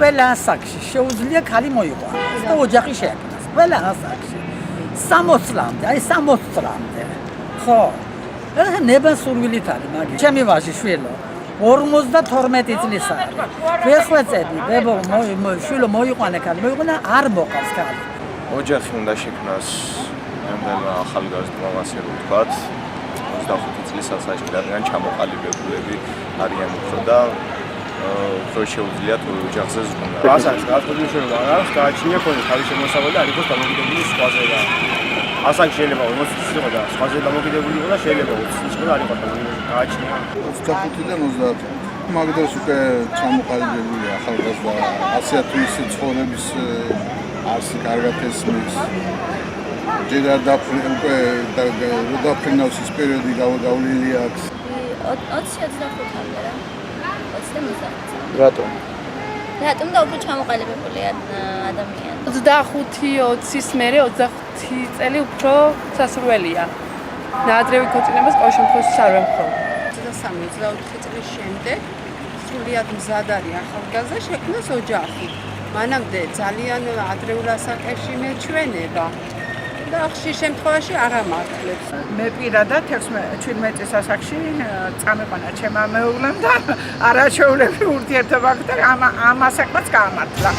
ყველა ასაკში შეუძლია ქალი მოიყვანოს და ოჯახი შექმნას. ყველა ასაკში 60 წლამდე, აი 60 წლამდე. ხო. ნება სურვილით არის მაგის. ჩემი ვაჟი შვილო 52 წლის არის. ვეხვეწები, ბებო, შვილო მოიყვანე ქალი, მოიყვანა არ მოყავს ქალი. ოჯახი უნდა შექმნას ნამდვილად ახალგაზრდმა ასე რომ ვთქვათ 25 წლის ასაკში რადგან ჩამოყალიბებულები არიან უფრო და უფრო შეუძლიათ ოჯახზე ზრუნვა. ასაკს გასწორებული არ აქვს, გააჩნია ხოლმე თავის შემოსავალი და არ იყოს დამოკიდებული სხვაზე და ასაკი შეიძლება 40 წლის იყო და სხვაზე დამოკიდებული იყო და შეიძლება 20 წლის იყო და არ იყო დამოკიდებული. გააჩნია 25-დან 30. მაგდროს უკვე ჩამოყალიბებულია ახალგაზრდა 100 თვის ცხოვრების არსი კარგად ესმის. ჯერ არ უკვე დაფრინავს ის პერიოდი გავლილი აქვს. 20-25-მდე რა. 20-30. რატომ? რატომ და უფრო ჩამოყალიბებული ადამიანი. 25-20-ის მერე 25 წელი უფრო სასურველია. ნაადრევი ქორწინებას ყოველ შემთხვევაში არ ვემხრობ. 23-24 წლის შემდეგ სრულიად მზად არის ახალგაზრდა შექმნას ოჯახი. მანამდე ძალიან ადრეულ ასაკში მეჩვენება და ხშირ შემთხვევაში არ ამართლებს. მე პირადად 17 ასაკში წამიყვანა ჩემმა მეუღლემ და არაჩვეულებრივი ურთიერთობა გქონდა, ამ ასაკმაც გაამართლა.